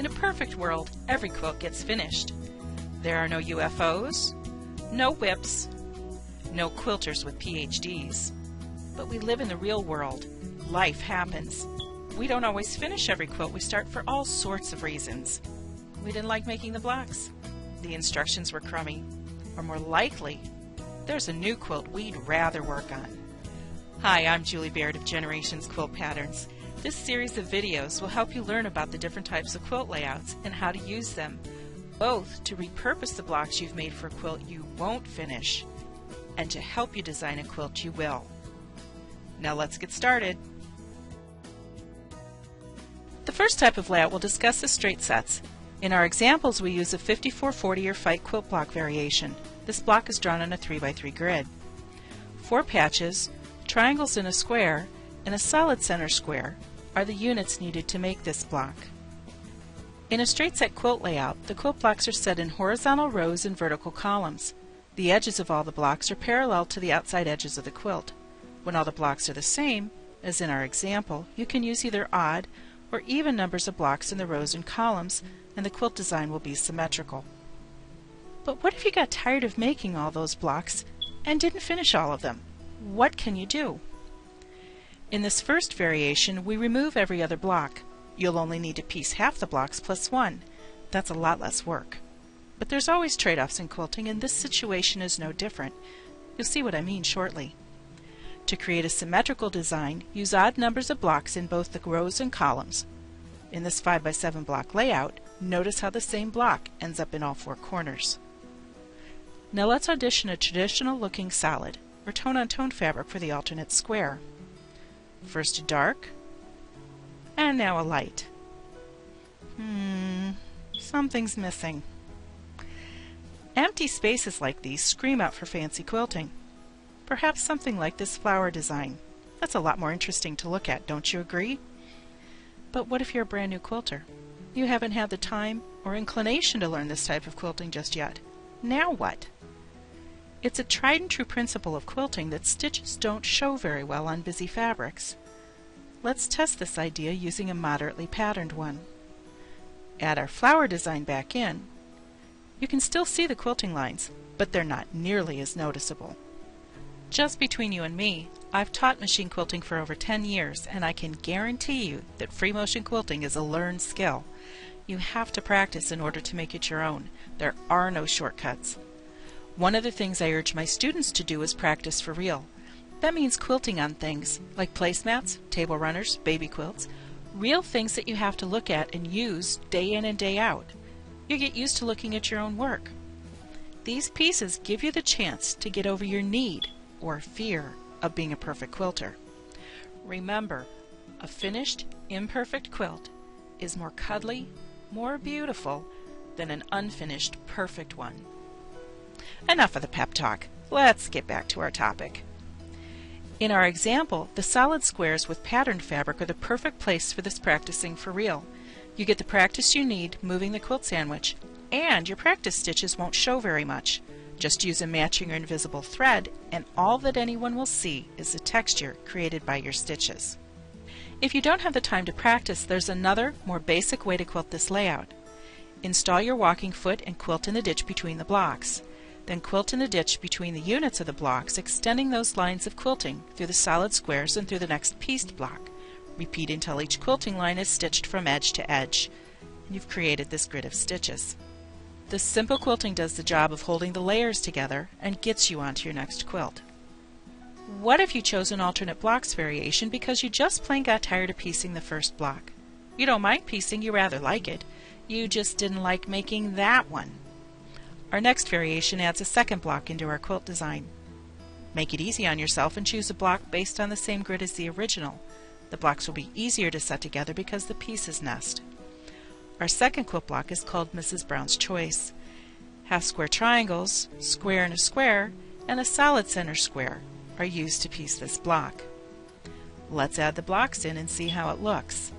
In a perfect world, every quilt gets finished. There are no UFOs, no whips, no quilters with PhDs. But we live in the real world. Life happens. We don't always finish every quilt we start for all sorts of reasons. We didn't like making the blocks. The instructions were crummy. Or more likely, there's a new quilt we'd rather work on. Hi, I'm Julie Baird of Generations Quilt Patterns. This series of videos will help you learn about the different types of quilt layouts and how to use them, both to repurpose the blocks you've made for a quilt you won't finish, and to help you design a quilt you will. Now let's get started. The first type of layout we'll discuss is straight sets. In our examples, we use a 5440 or fight quilt block variation. This block is drawn on a 3x3 grid. 4 patches, triangles in a square, and a solid center square are the units needed to make this block. In a straight set quilt layout, the quilt blocks are set in horizontal rows and vertical columns. The edges of all the blocks are parallel to the outside edges of the quilt. When all the blocks are the same, as in our example, you can use either odd or even numbers of blocks in the rows and columns, and the quilt design will be symmetrical. But what if you got tired of making all those blocks and didn't finish all of them? What can you do? In this first variation, we remove every other block. You'll only need to piece half the blocks plus one. That's a lot less work. But there's always trade-offs in quilting, and this situation is no different. You'll see what I mean shortly. To create a symmetrical design, use odd numbers of blocks in both the rows and columns. In this 5x7 block layout, notice how the same block ends up in all 4 corners. Now let's audition a traditional looking solid, or tone-on-tone fabric for the alternate square. First a dark, and now a light. Something's missing. Empty spaces like these scream out for fancy quilting. Perhaps something like this flower design. That's a lot more interesting to look at, don't you agree? But what if you're a brand new quilter? You haven't had the time or inclination to learn this type of quilting just yet. Now what? It's a tried and true principle of quilting that stitches don't show very well on busy fabrics. Let's test this idea using a moderately patterned one. Add our flower design back in. You can still see the quilting lines, but they're not nearly as noticeable. Just between you and me, I've taught machine quilting for over 10 years, and I can guarantee you that free motion quilting is a learned skill. You have to practice in order to make it your own. There are no shortcuts. One of the things I urge my students to do is practice for real. That means quilting on things like placemats, table runners, baby quilts, real things that you have to look at and use day in and day out. You get used to looking at your own work. These pieces give you the chance to get over your need or fear of being a perfect quilter. Remember, a finished, imperfect quilt is more cuddly, more beautiful than an unfinished, perfect one. Enough of the pep talk. Let's get back to our topic. In our example, the solid squares with patterned fabric are the perfect place for this practicing for real. You get the practice you need moving the quilt sandwich, and your practice stitches won't show very much. Just use a matching or invisible thread, and all that anyone will see is the texture created by your stitches. If you don't have the time to practice, there's another, more basic way to quilt this layout. Install your walking foot and quilt in the ditch between the blocks. Then quilt in the ditch between the units of the blocks, extending those lines of quilting through the solid squares and through the next pieced block. Repeat until each quilting line is stitched from edge to edge. And you've created this grid of stitches. This simple quilting does the job of holding the layers together and gets you onto your next quilt. What if you chose an alternate blocks variation because you just plain got tired of piecing the first block? You don't mind piecing, you rather like it. You just didn't like making that one. Our next variation adds a second block into our quilt design. Make it easy on yourself and choose a block based on the same grid as the original. The blocks will be easier to set together because the pieces nest. Our second quilt block is called Mrs. Brown's Choice. Half square triangles, square and a square, and a solid center square are used to piece this block. Let's add the blocks in and see how it looks.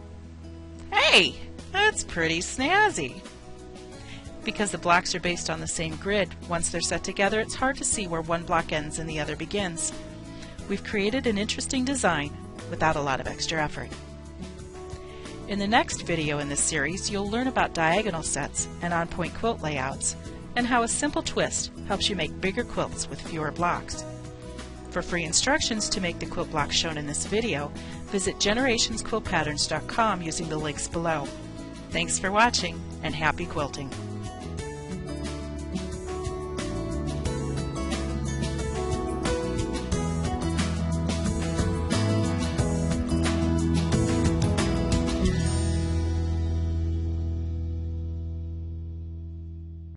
Hey, that's pretty snazzy! Because the blocks are based on the same grid, once they're set together, it's hard to see where one block ends and the other begins. We've created an interesting design without a lot of extra effort. In the next video in this series, you'll learn about diagonal sets and on-point quilt layouts, and how a simple twist helps you make bigger quilts with fewer blocks. For free instructions to make the quilt blocks shown in this video, visit generationsquiltpatterns.com using the links below. Thanks for watching, and happy quilting!